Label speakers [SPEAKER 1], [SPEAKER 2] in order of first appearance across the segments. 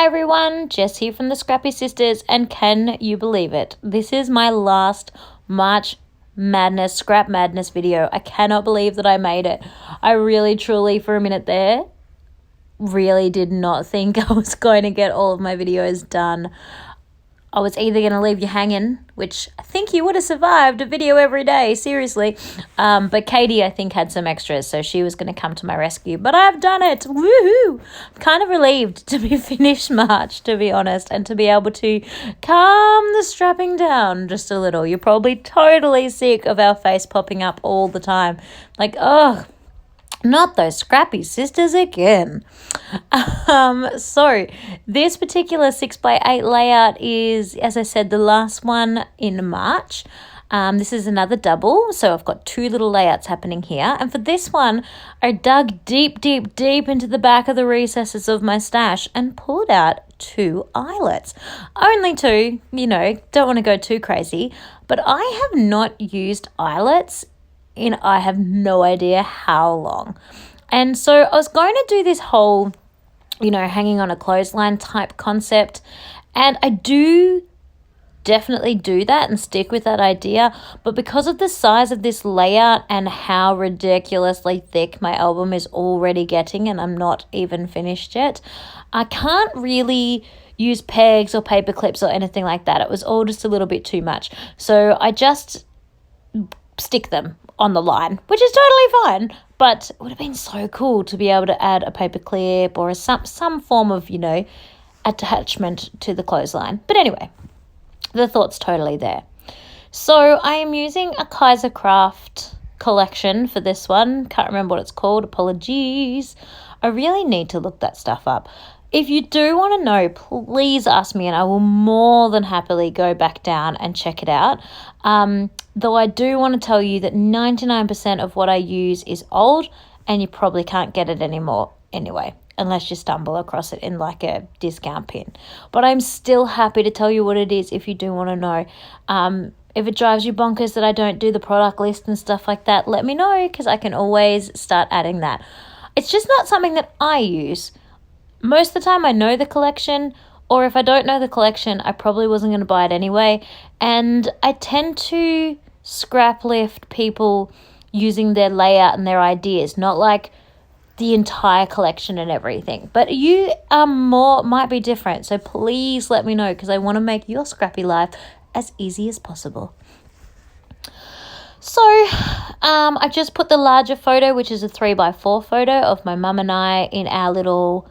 [SPEAKER 1] everyone, Jess here from the Scrappy Sisters, and can you believe it? This is my last March Madness, Scrap Madness video. I cannot believe that I made it. I really, truly, for a minute there, really did not think I was going to get all of my videos done. I was either going to leave you hanging, which I think you would have survived a video every day, seriously. But Katie, I think, had some extras, so she was going to come to my rescue. But I've done it. Woohoo! I'm kind of relieved to be finished March, to be honest, and to be able to calm the strapping down just a little. You're probably totally sick of our face popping up all the time. Like, oh, not those Scrappy Sisters again. So this particular 6x8 layout is, as I said, the last one in March. This is another double, so I've got two little layouts happening here. And for this one, I dug deep into the back of the recesses of my stash and pulled out two eyelets. Only two, don't want to go too crazy. But I have not used eyelets in I have no idea how long. And so I was going to do this whole, hanging on a clothesline type concept. And I do definitely do that and stick with that idea. But because of the size of this layout and how ridiculously thick my album is already getting, and I'm not even finished yet, I can't really use pegs or paper clips or anything like that. It was all just a little bit too much. So I just stick them on the line, which is totally fine, but it would have been so cool to be able to add a paper clip or some form of, attachment to the clothesline. But anyway, the thought's totally there. So I am using a Kaiser Craft collection for this one. Can't remember what it's called. Apologies. I really need to look that stuff up. If you do want to know, please ask me and I will more than happily go back down and check it out. Though I do want to tell you that 99% of what I use is old and you probably can't get it anymore anyway, unless you stumble across it in like a discount bin. But I'm still happy to tell you what it is if you do want to know. If it drives you bonkers that I don't do the product list and stuff like that, let me know because I can always start adding that. It's just not something that I use. Most of the time I know the collection, or if I don't know the collection, I probably wasn't going to buy it anyway. And I tend to scrap lift people using their layout and their ideas, not like the entire collection and everything. But you might be different, so please let me know because I want to make your scrappy life as easy as possible. So I just put the larger photo, which is a 3x4 photo of my mum and I in our little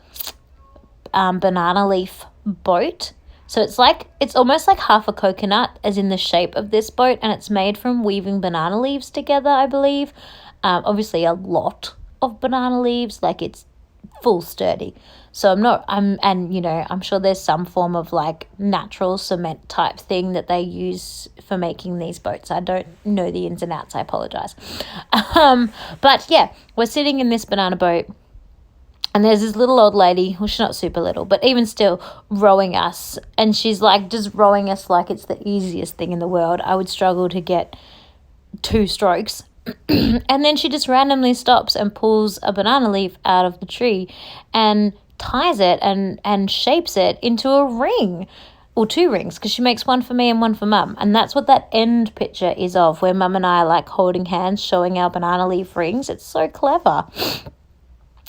[SPEAKER 1] banana leaf boat. So it's almost like half a coconut as in the shape of this boat, and it's made from weaving banana leaves together, I believe. Obviously a lot of banana leaves, like it's full sturdy. So I'm sure there's some form of like natural cement type thing that they use for making these boats. I don't know the ins and outs, I apologize. But yeah, we're sitting in this banana boat. And there's this little old lady, well, she's not super little, but even still rowing us. And she's like just rowing us like it's the easiest thing in the world. I would struggle to get 2 strokes. And then she just randomly stops and pulls a banana leaf out of the tree and ties it and shapes it into a ring. Or 2 rings, because she makes one for me and one for mum. And that's what that end picture is of, where mum and I are like holding hands, showing our banana leaf rings. It's so clever.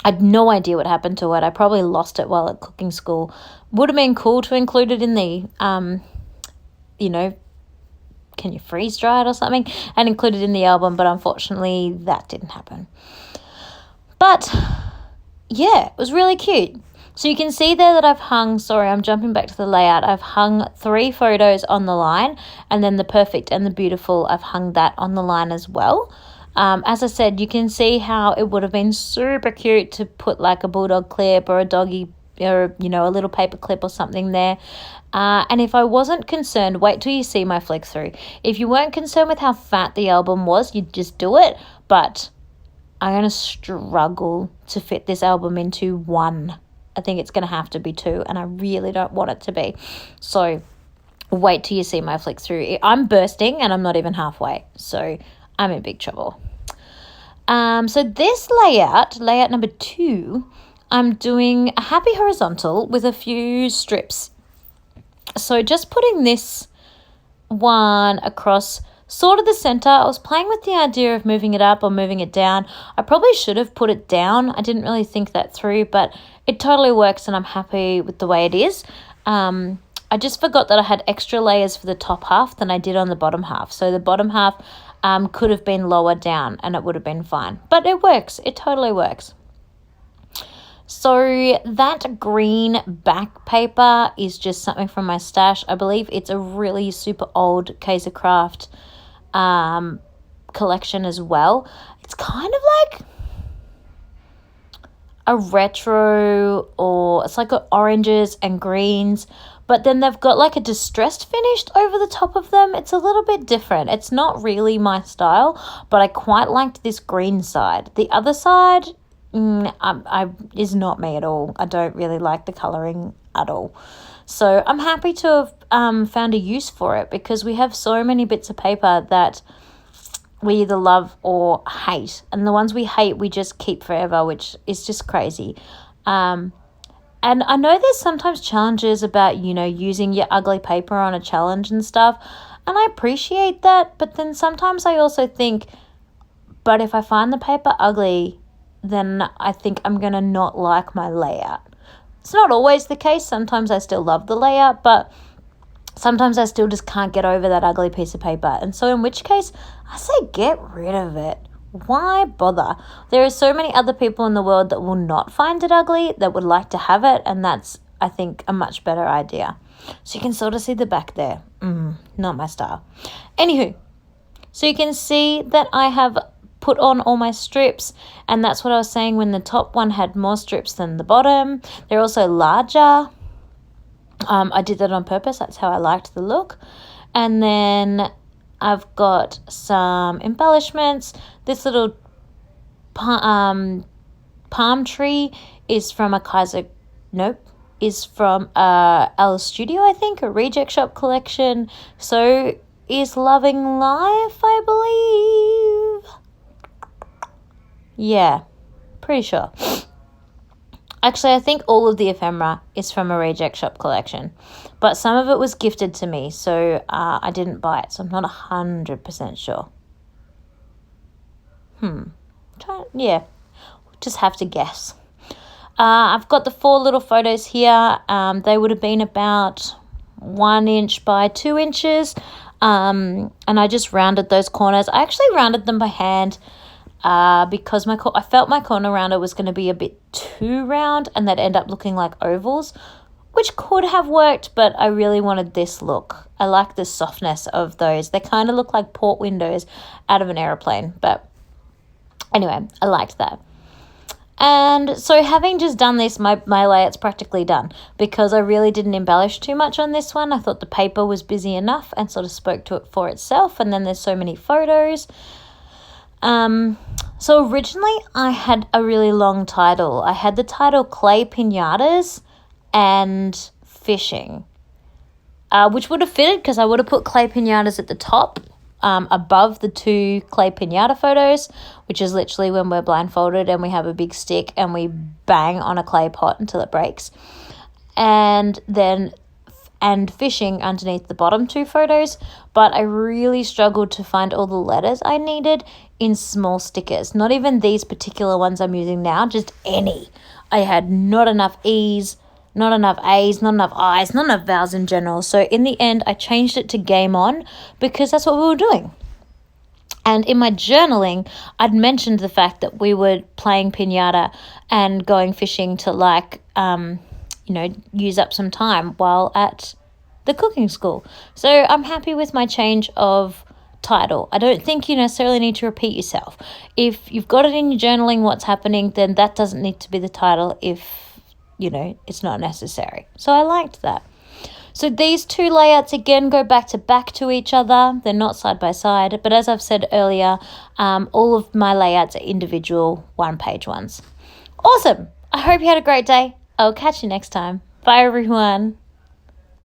[SPEAKER 1] I had no idea what happened to it. I probably lost it while at cooking school. Would have been cool to include it in the, can you freeze dry it or something? And include it in the album, but unfortunately that didn't happen. But yeah, it was really cute. So you can see there that I've hung, I'm jumping back to the layout. I've hung 3 photos on the line, and then the perfect and the beautiful, I've hung that on the line as well. As I said, you can see how it would have been super cute to put like a bulldog clip or a doggy or, a little paper clip or something there. And if I wasn't concerned, wait till you see my flick through. If you weren't concerned with how fat the album was, you'd just do it. But I'm going to struggle to fit this album into 1. I think it's going to have to be 2, and I really don't want it to be. So wait till you see my flick through. I'm bursting and I'm not even halfway. So I'm in big trouble. So this layout number 2, I'm doing a happy horizontal with a few strips. So just putting this one across sort of the center. I was playing with the idea of moving it up or moving it down. I probably should have put it down. I didn't really think that through, but it totally works and I'm happy with the way it is. I just forgot that I had extra layers for the top half than I did on the bottom half. So the bottom half could have been lower down and it would have been fine. But it works. It totally works. So that green back paper is just something from my stash. I believe it's a really super old Kaiser Craft collection as well. It's kind of like a retro, or it's like oranges and greens, but then they've got like a distressed finish over the top of them. It's a little bit different. It's not really my style, but I quite liked this green side. The other side is not me at all. I don't really like the colouring at all. So I'm happy to have found a use for it, because we have so many bits of paper that we either love or hate. And the ones we hate, we just keep forever, which is just crazy. And I know there's sometimes challenges about, using your ugly paper on a challenge and stuff. And I appreciate that. But then sometimes I also think, but if I find the paper ugly, then I think I'm going to not like my layout. It's not always the case. Sometimes I still love the layout, but sometimes I still just can't get over that ugly piece of paper. And so in which case, I say get rid of it. Why bother? There are so many other people in the world that will not find it ugly, that would like to have it, and that's, I think, a much better idea. So you can sort of see the back there. Not my style. Anywho, so you can see that I have put on all my strips, and that's what I was saying when the top one had more strips than the bottom. They're also larger. I did that on purpose. That's how I liked the look. And then I've got some embellishments. This little palm tree is from is from Alice Studio, I think, a reject shop collection. So is Loving Life, I believe. Yeah, pretty sure. Actually, I think all of the ephemera is from a reject shop collection, but some of it was gifted to me, so I didn't buy it, so I'm not 100% sure. Yeah, just have to guess. I've got the 4 little photos here. They would have been about 1 inch by 2 inches, and I just rounded those corners. I actually rounded them by hand, because I felt my corner rounder was going to be a bit too round and they'd end up looking like ovals, which could have worked, but I really wanted this look. I like the softness of those. They kind of look like port windows out of an aeroplane, but anyway, I liked that. And so having just done this, my layout's practically done, because I really didn't embellish too much on this one. I thought the paper was busy enough and sort of spoke to it for itself, and then there's so many photos. So originally I had a really long title. I had the title Clay Pinatas and Fishing, which would have fitted because I would have put clay pinatas at the top, above the 2 clay pinata photos, which is literally when we're blindfolded and we have a big stick and we bang on a clay pot until it breaks. And fishing underneath the bottom 2 photos, but I really struggled to find all the letters I needed in small stickers. Not even these particular ones I'm using now, just any. I had not enough E's, not enough A's, not enough I's, not enough vowels in general. So in the end, I changed it to Game On, because that's what we were doing. And in my journaling, I'd mentioned the fact that we were playing pinata and going fishing to use up some time while at the cooking school. So I'm happy with my change of title. I don't think you necessarily need to repeat yourself. If you've got it in your journaling what's happening, then that doesn't need to be the title if, it's not necessary. So I liked that. So these 2 layouts again go back to each other. They're not side by side, but as I've said earlier, all of my layouts are individual 1-page ones. Awesome. I hope you had a great day. I'll catch you next time. Bye, everyone.